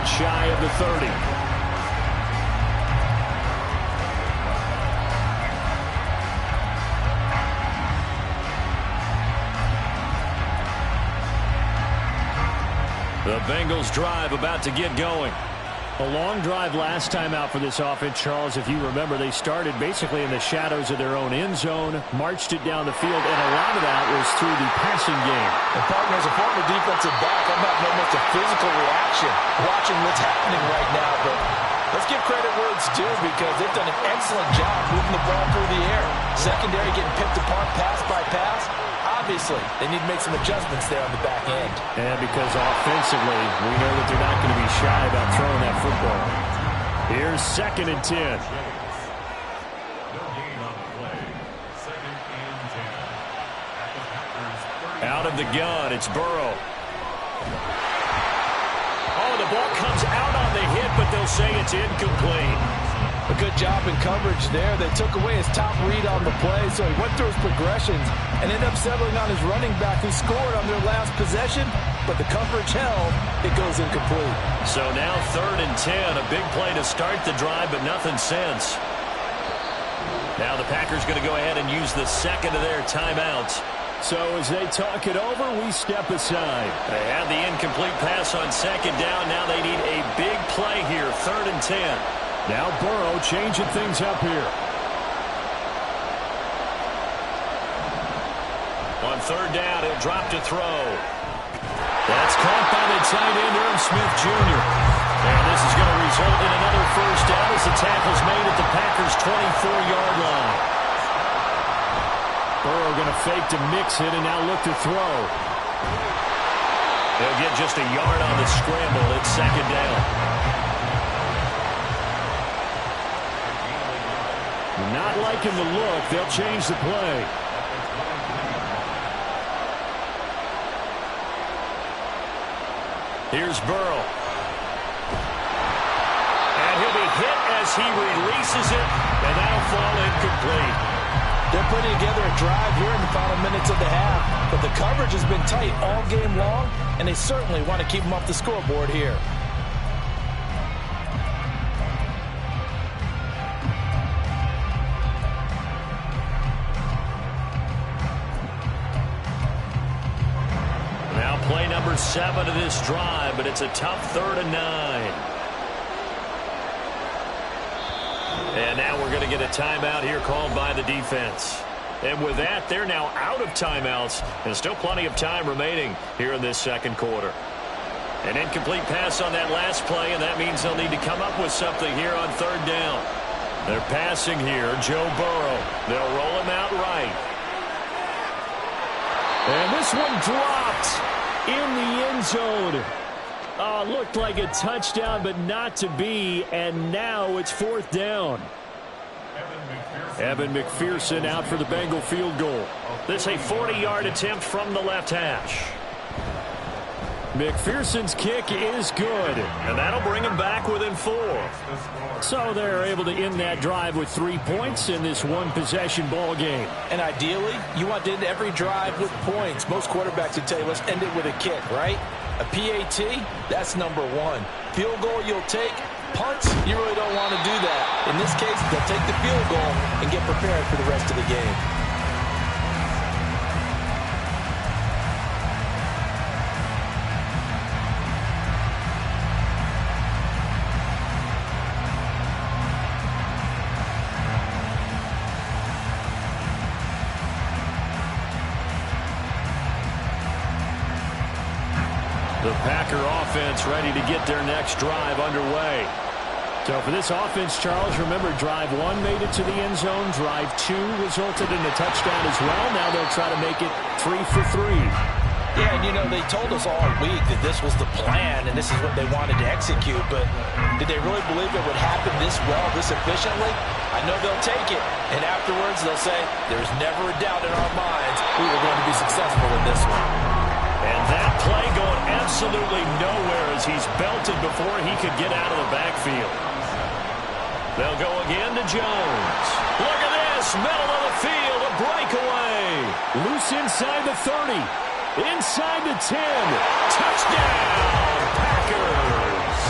yards shy of the 30. The Bengals drive about to get going. A long drive last time out for this offense, Charles. If you remember, they started basically in the shadows of their own end zone, marched it down the field, and a lot of that was through the passing game. And partner, as a former defensive back, I'm having almost a physical reaction watching what's happening right now. But let's give credit where it's due because they've done an excellent job moving the ball through the air. Secondary getting picked apart pass by pass. Obviously, they need to make some adjustments there on the back end. And because offensively, we know that they're not going to be shy about throwing that football. Here's 2nd and 10. Out of the gun, it's Burrow. Oh, the ball comes out on the hit, but they'll say it's incomplete. A good job in coverage there. They took away his top read on the play, so he went through his progressions and ended up settling on his running back who scored on their last possession, but the coverage held. It goes incomplete. So now 3rd and 10, a big play to start the drive, but nothing since. Now the Packers going to go ahead and use the second of their timeouts. So as they talk it over, we step aside. They had the incomplete pass on 2nd down. Now they need a big play here, 3rd and 10. Now Burrow changing things up here. On 3rd down, he'll drop to throw. That's caught by the tight end, Irv Smith Jr. And this is going to result in another 1st down as the tackle's made at the Packers' 24-yard line. Burrow going to fake to mix it and now look to throw. They'll get just a yard on the scramble. It's 2nd down. Not liking the look. They'll change the play. Here's Burrow. And he'll be hit as he releases it, and that'll fall incomplete. They're putting together a drive here in the final minutes of the half, but the coverage has been tight all game long, and they certainly want to keep them off the scoreboard here. Play number 7 of this drive, but it's a tough 3rd and 9. And now we're going to get a timeout here called by the defense. And with that, they're now out of timeouts, and still plenty of time remaining here in this 2nd quarter. An incomplete pass on that last play, and that means they'll need to come up with something here on 3rd down. They're passing here, Joe Burrow. They'll roll him out right. And this one dropped in the end zone. Oh, looked like a touchdown, but not to be. And now it's 4th down. Evan McPherson out for the Bengal field goal. This a 40-yard attempt from the left hash. McPherson's kick is good, and that'll bring him back within 4. So they're able to end that drive with 3 points in this one-possession ball game. And ideally, you want to end every drive with points. Most quarterbacks would tell you, let's end it with a kick, right? A PAT, that's number 1. Field goal you'll take. Punts, you really don't want to do that. In this case, they'll take the field goal and get prepared for the rest of the game. The Packer offense ready to get their next drive underway. So for this offense, Charles, remember drive 1 made it to the end zone. Drive 2 resulted in a touchdown as well. Now they'll try to make it 3 for 3. Yeah, and you know, they told us all week that this was the plan and this is what they wanted to execute, but did they really believe it would happen this well, this efficiently? I know they'll take it, and afterwards they'll say, there's never a doubt in our minds we were going to be successful in this one. And that play going absolutely nowhere as he's belted before he could get out of the backfield. They'll go again to Jones. Look at this, middle of the field, a breakaway. Loose inside the 30, inside the 10. Touchdown, Packers.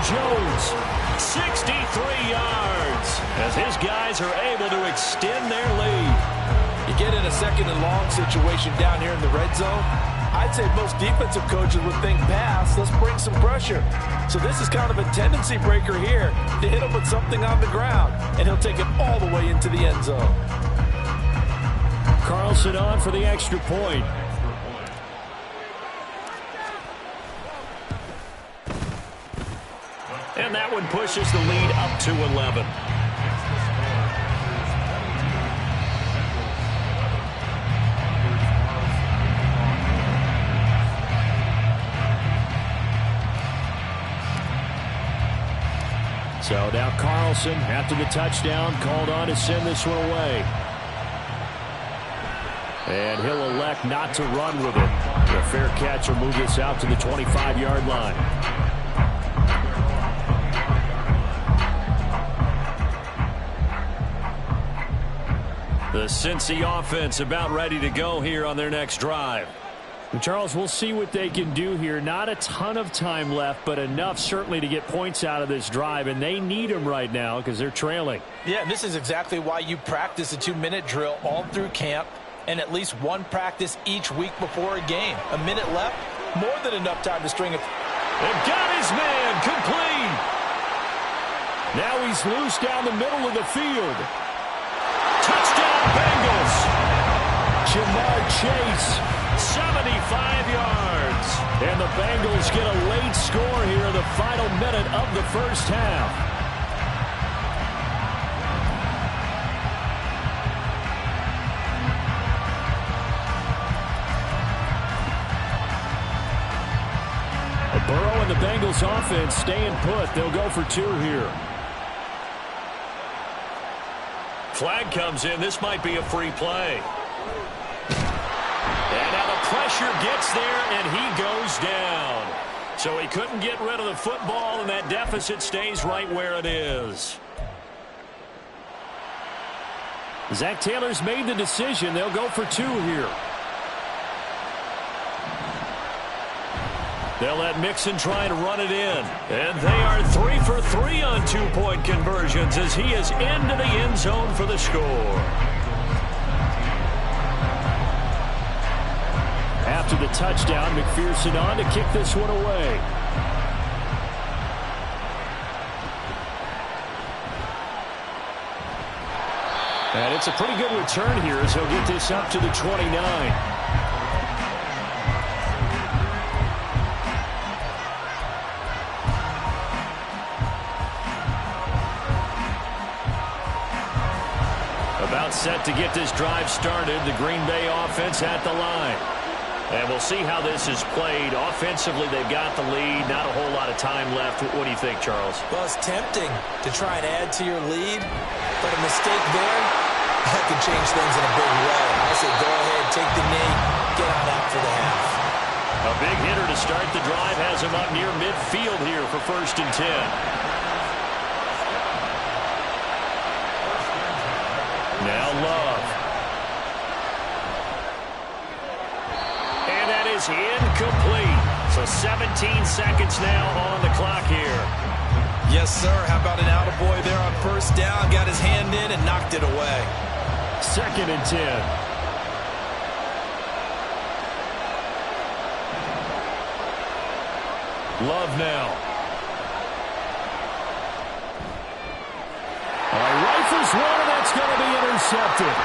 Jones, 63 yards, as his guys are able to extend their lead. You get in a second and long situation down here in the red zone, I'd say most defensive coaches would think pass, let's bring some pressure. So this is kind of a tendency breaker here to hit him with something on the ground, and he'll take it all the way into the end zone. Carlson on for the extra point. And that one pushes the lead up to 11. So now Carlson, after the touchdown, called on to send this one away. And he'll elect not to run with it. A fair catch will move this out to the 25-yard line. The Cincy offense about ready to go here on their next drive. Charles, we'll see what they can do here. Not a ton of time left, but enough certainly to get points out of this drive, and they need them right now because they're trailing. Yeah, and this is exactly why you practice a 2-minute drill all through camp and at least one practice each week before a game. A minute left, more than enough time to string it. They've got his man complete. Now he's loose down the middle of the field. Touchdown Bengals. Jamar Chase. 75 yards. And the Bengals get a late score here in the final minute of the first half. Burrow and the Bengals offense staying put. They'll go for 2 here. Flag comes in. This might be a free play. And now the pressure gets there, and he goes down. So he couldn't get rid of the football, and that deficit stays right where it is. Zach Taylor's made the decision. They'll go for 2 here. They'll let Mixon try to run it in. And they are 3 for 3 on 2-point conversions as he is into the end zone for the score. After the touchdown, McPherson on to kick this one away. And it's a pretty good return here as he'll get this up to the 29. About set to get this drive started. The Green Bay offense at the line. And we'll see how this is played. Offensively, they've got the lead. Not a whole lot of time left. What do you think, Charles? Well, it's tempting to try and add to your lead, but a mistake there, that can change things in a big way. I say go ahead, take the knee, get on out for the half. A big hitter to start the drive has him up near midfield here for 1st and 10. Now Love. And that is incomplete. So 17 seconds now on the clock here. Yes, sir. How about an attaboy there on 1st down? Got his hand in and knocked it away. 2nd and 10. Love now. Rifles one, and that's going to be intercepted.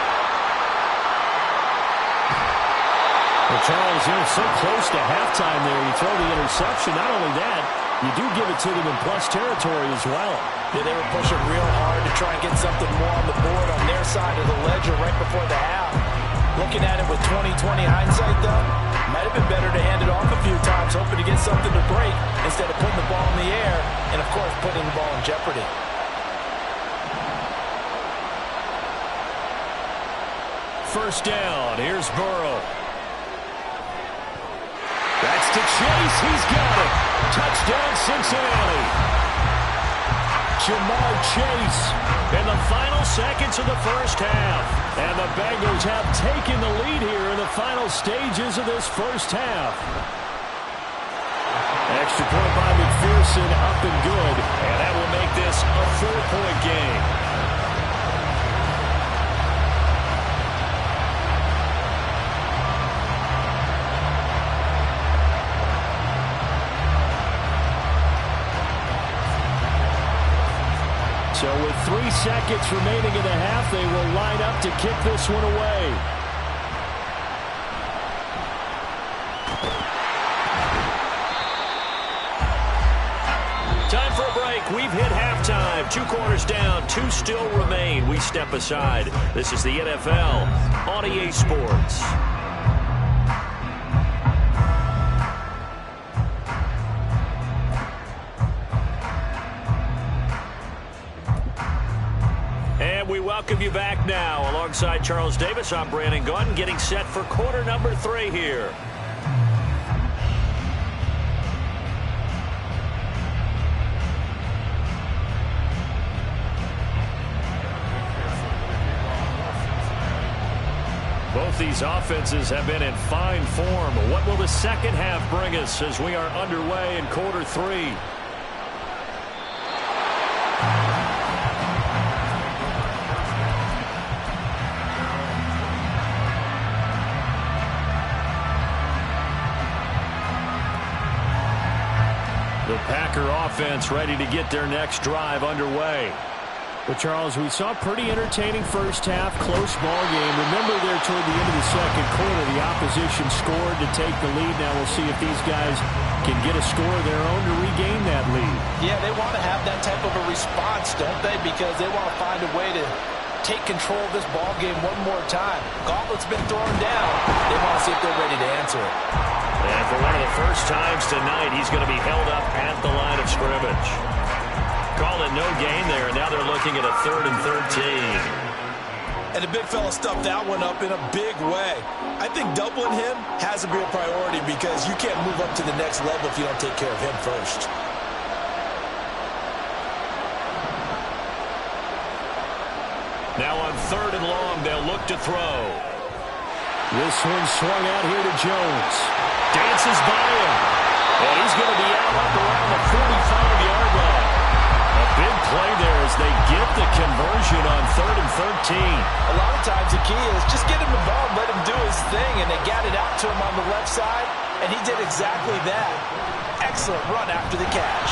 Well, Charles, so close to halftime there. You throw the interception. Not only that, you do give it to them in plus territory as well. Yeah, they were pushing real hard to try and get something more on the board on their side of the ledger right before the half. Looking at it with 20/20 hindsight, though, might have been better to hand it off a few times, hoping to get something to break instead of putting the ball in the air and, of course, putting the ball in jeopardy. First down. Here's Burrow. That's to Chase. He's got it. Touchdown, Cincinnati. Jamar Chase in the final seconds of the first half. And the Bengals have taken the lead here in the final stages of this first half. Extra point by McPherson. McPherson up and good. And that will make this a 4-point game. So with 3 seconds remaining in the half, they will line up to kick this one away. Time for a break. We've hit halftime. 2 quarters down, 2 still remain. We step aside. This is the NFL on EA Sports. We welcome you back now. Alongside Charles Davis, I'm Brandon Gaudin, getting set for quarter number 3 here. Both these offenses have been in fine form. What will the second half bring us as we are underway in quarter 3? The Packer offense ready to get their next drive underway. Well, Charles, we saw a pretty entertaining first half, close ball game. Remember there toward the end of the second quarter, the opposition scored to take the lead. Now we'll see if these guys can get a score of their own to regain that lead. Yeah, they want to have that type of a response, don't they? Because they want to find a way to take control of this ball game one more time. Gauntlet's been thrown down. They want to see if they're ready to answer it. And for one of the first times tonight, he's going to be held up at the line of scrimmage. Calling no gain there, and now they're looking at a 3rd and 13. And the big fella stuffed that one up in a big way. I think doubling him has to be a priority because you can't move up to the next level if you don't take care of him first. Now on 3rd and long, they'll look to throw. This one swung out here to Jones. Dances by him. And he's going to be out up around the 45-yard line. A big play there as they get the conversion on 3rd and 13. A lot of times the key is just get him the ball, let him do his thing, and they got it out to him on the left side, and he did exactly that. Excellent run after the catch.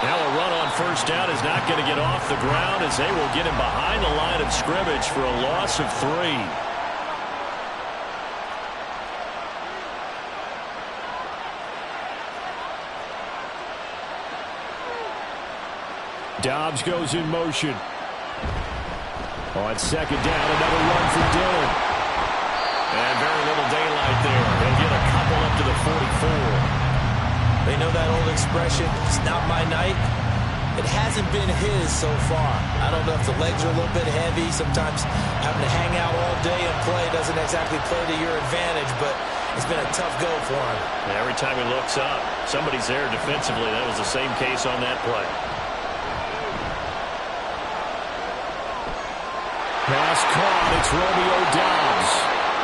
Now a run on 1st down is not going to get off the ground as they will get him behind the line of scrimmage for a loss of 3. Dobbs goes in motion. On 2nd down, another run for Dillon. And very little daylight there. They'll get a couple up to the 44. They know that old expression, it's not my night. It hasn't been his so far. I don't know if the legs are a little bit heavy. Sometimes having to hang out all day and play doesn't exactly play to your advantage, but it's been a tough go for him. And every time he looks up, somebody's there defensively. That was the same case on that play. Pass caught. It's Romeo Doubs.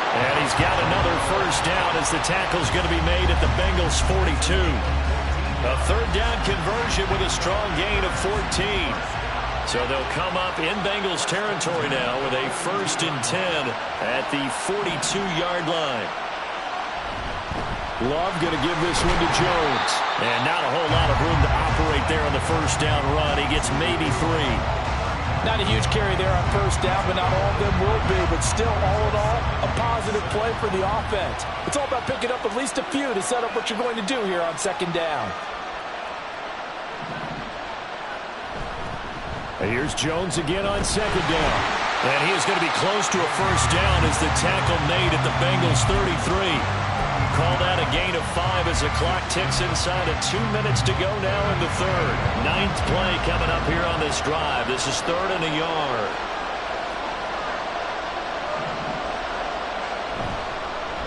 And he's got another 1st down as the tackle's going to be made at the Bengals' 42. A 3rd down conversion with a strong gain of 14. So they'll come up in Bengals territory now with a 1st and 10 at the 42-yard line. Love going to give this one to Jones. And not a whole lot of room to operate there on the 1st down run. He gets maybe 3. Not a huge carry there on 1st down, but not all of them will be. But still, all in all, a positive play for the offense. It's all about picking up at least a few to set up what you're going to do here on 2nd down. And here's Jones again on 2nd down. And he is going to be close to a 1st down as the tackle made at the Bengals' 33. Call that a gain of 5 as the clock ticks inside of 2 minutes to go now in the 3rd. 9th play coming up here on this drive. This is 3rd and a yard.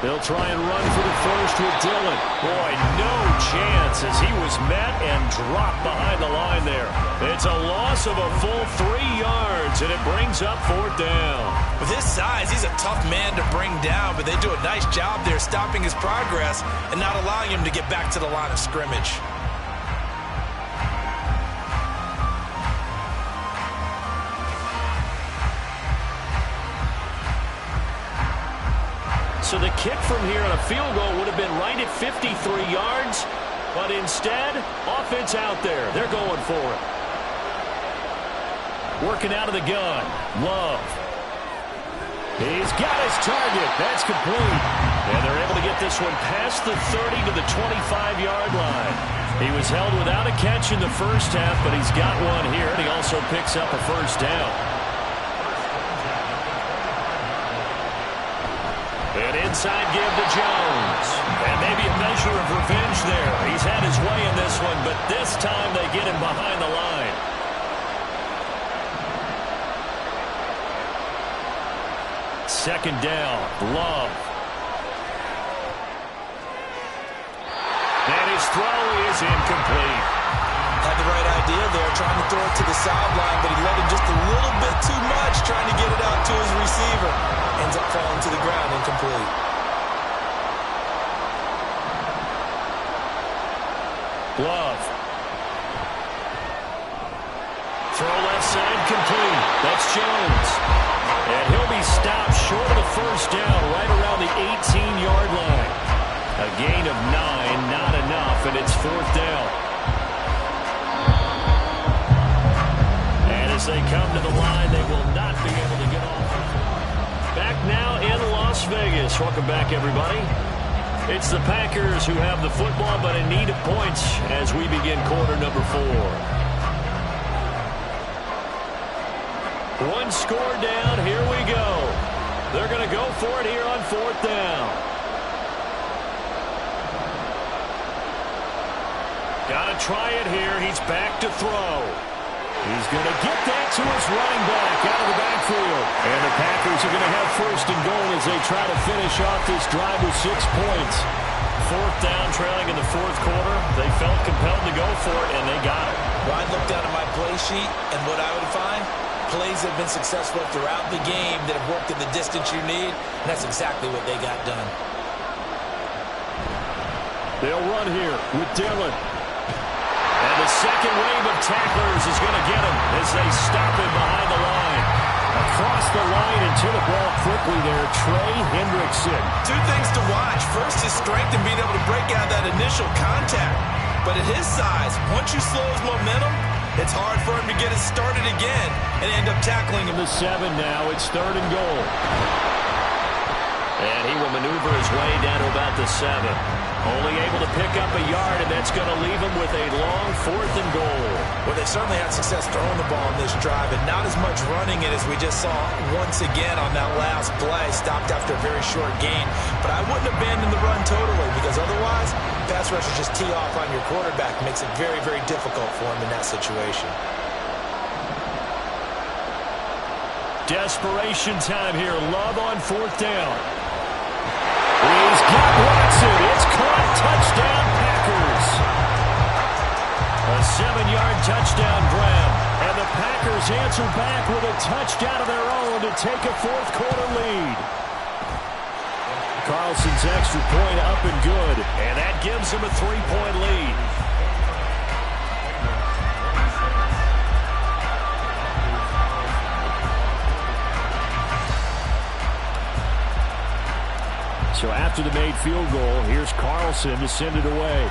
They'll try and run for the 1st with Dillon. Boy, no chance as he was met and dropped behind the line there. It's a loss of a full 3 yards, and it brings up 4th down. With his size, he's a tough man to bring down, but they do a nice job there stopping his progress and not allowing him to get back to the line of scrimmage. So the kick from here on a field goal would have been right at 53 yards. But instead, offense out there. They're going for it. Working out of the gun. Love. He's got his target. That's complete. And they're able to get this one past the 30 to the 25-yard line. He was held without a catch in the first half, but he's got one here, and he also picks up a first down. An inside give to Jones. And maybe a measure of revenge there. He's had his way in this one, but this time they get him behind the line. Second down, Love. And his throw is incomplete. Had the right idea there, trying to throw it to the sideline, but he let him just a little bit too much, trying to get it out to his receiver. Ends up falling to the ground, incomplete. Love. Throw left side complete. That's Jones. And he'll be stopped short of the first down right around the 18-yard line. A gain of 9, not enough, and it's fourth down. And as they come to the line, they will not be able to get off. Back now in Las Vegas. Welcome back, everybody. It's the Packers who have the football, but in need of points as we begin quarter number 4. One score down. Here we go. They're going to go for it here on fourth down. Got to try it here. He's back to throw. He's going to get that to his running back out of the backfield. And the Packers are going to have first and goal as they try to finish off this drive with 6 points. Fourth down, trailing in the fourth quarter. They felt compelled to go for it, and they got it. Well, I'd look down at my play sheet, and what I would find, plays have been successful throughout the game that have worked in the distance you need, and that's exactly what they got done. They'll run here with Dillon. And the second wave of tacklers is going to get him as they stop him behind the line. Across the line and to the ball quickly there, Trey Hendrickson. 2 things to watch. First, his strength and being able to break out that initial contact. But at his size, once you slow his momentum, it's hard for him to get it started again and end up tackling him. The 7 now, it's third and goal. And he will maneuver his way down to about the 7. Only able to pick up a yard, and that's going to leave him with a long fourth and goal. Well, they certainly had success throwing the ball in this drive, and not as much running it as we just saw once again on that last play. Stopped after a very short gain. But I wouldn't abandon the run totally, because otherwise, pass rushers just tee off on your quarterback. Makes it very, very difficult for him in that situation. Desperation time here. Love on fourth down. He's got Watson. It's caught. Touchdown, Packers. A 7-yard touchdown grab. And the Packers answer back with a touchdown of their own to take a fourth quarter lead. Carlson's extra point up and good. And that gives him a 3-point lead. So after the made field goal, here's Carlson to send it away.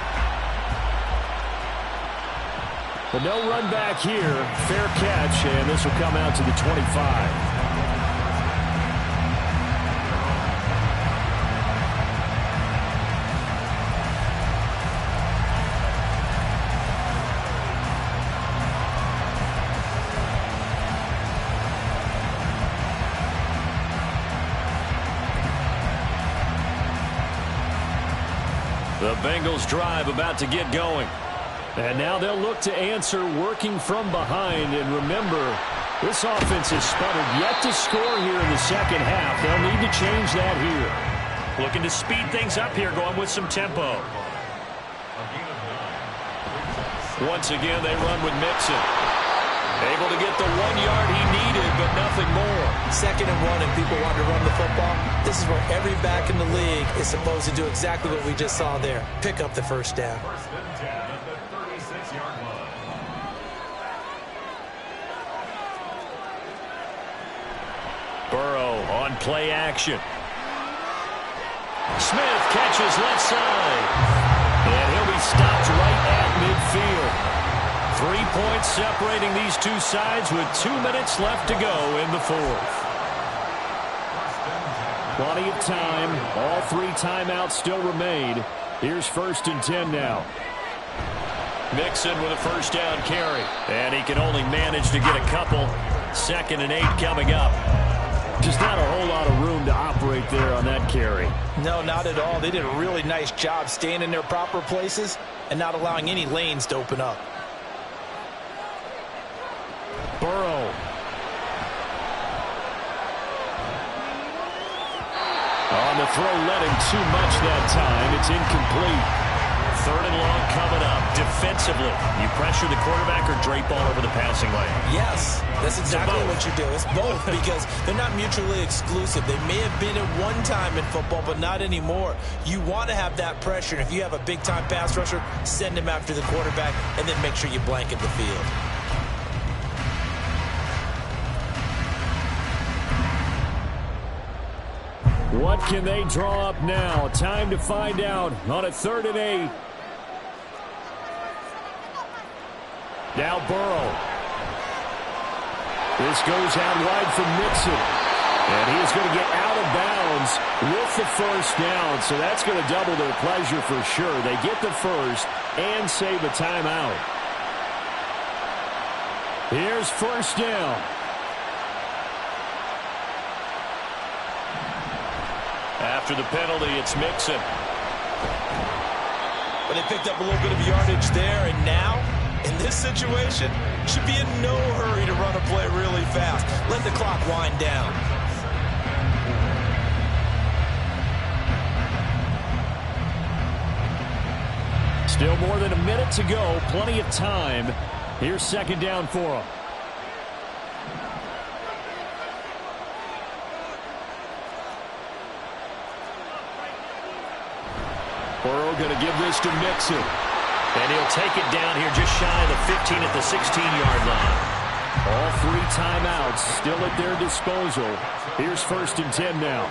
But no run back here. Fair catch, and this will come out to the 25. The Bengals drive about to get going. And now they'll look to answer working from behind. And remember, this offense has sputtered yet to score here in the second half. They'll need to change that here. Looking to speed things up here, going with some tempo. Once again, they run with Mixon. Able to get the 1 yard he needed, but nothing more. 2nd and 1, and people want to run the football. This is where every back in the league is supposed to do exactly what we just saw there. Pick up the first down. Burrow on play action. Smith catches left side. And he'll be stopped right at midfield. 3 points separating these two sides with 2 minutes left to go in the fourth. Plenty of time. All 3 timeouts still remain. Here's 1st and 10 now. Mixon with a first down carry. And he can only manage to get a couple. 2nd and 8 coming up. Just not a whole lot of room to operate there on that carry. No, not at all. They did a really nice job staying in their proper places and not allowing any lanes to open up. Burrow. On the throw, led him too much that time. It's incomplete. 3rd and long coming up. Defensively, you pressure the quarterback or drape all over the passing lane? Yes, that's exactly what you do. It's both because they're not mutually exclusive. They may have been at one time in football, but not anymore. You want to have that pressure. If you have a big-time pass rusher, send him after the quarterback, and then make sure you blanket the field. What can they draw up now? Time to find out on a 3rd and 8. Now Burrow. This goes out wide for Mixon. And he is going to get out of bounds with the first down. So that's going to double their pleasure for sure. They get the first and save a timeout. Here's 1st down. After the penalty, it's Mixon. But they picked up a little bit of yardage there, and now, in this situation, should be in no hurry to run a play really fast. Let the clock wind down. Still more than a minute to go. Plenty of time. Here's 2nd down for them. Burrow going to give this to Mixon. And he'll take it down here just shy of the 15 at the 16-yard line. All 3 timeouts still at their disposal. Here's 1st and 10 now.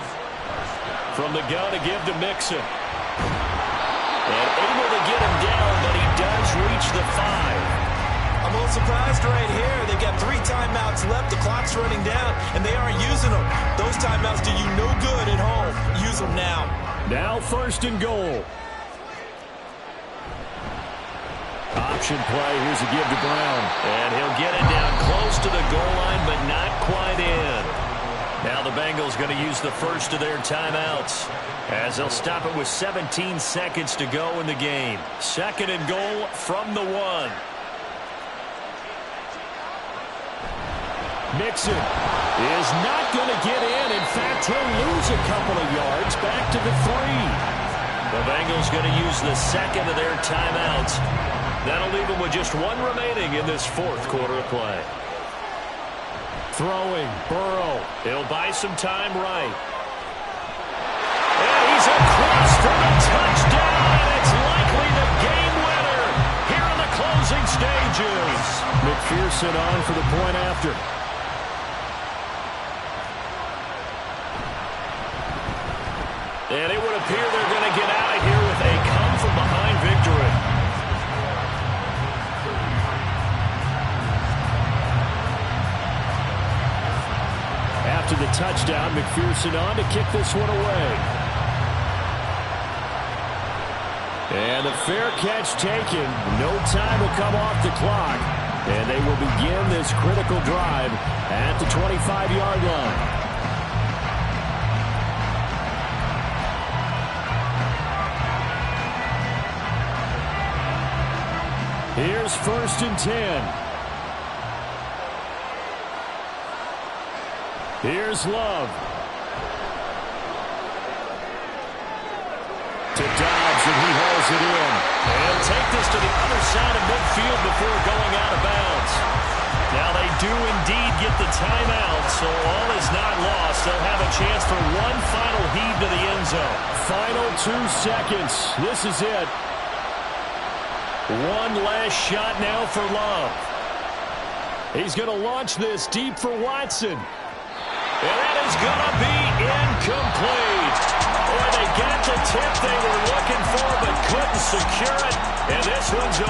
From the gun to give to Mixon. And able to get him down, but he does reach the 5. I'm a little surprised right here. They've got 3 timeouts left. The clock's running down, and they aren't using them. Those timeouts do you no good at home. Use them now. Now 1st and goal. Option play. Here's a give to Brown. And he'll get it down close to the goal line, but not quite in. Now the Bengals going to use the first of their timeouts, as they'll stop it with 17 seconds to go in the game. 2nd and goal from the 1. Mixon is not going to get in. In fact, he'll lose a couple of yards back to the 3. The Bengals going to use the 2nd of their timeouts. That'll leave them with just 1 remaining in this 4th quarter of play. Throwing, Burrow. He'll buy some time right. And he's across for the touchdown, and it's likely the game winner here in the closing stages. McPherson on for the point after. And it would appear they're going to get out of here with a come-from-behind victory. After the touchdown, McPherson on to kick this one away. And a fair catch taken. No time to come off the clock. And they will begin this critical drive at the 25-yard line. Here's 1st and 10. Here's Love. To Dobbs, and he hauls it in. And take this to the other side of midfield before going out of bounds. Now they do indeed get the timeout, so all is not lost. They'll have a chance for one final heave to the end zone. Final 2 seconds. This is it. One last shot now for Love. He's going to launch this deep for Watson. And that is going to be incomplete. Boy, they got the tip they were looking for but couldn't secure it. And this one's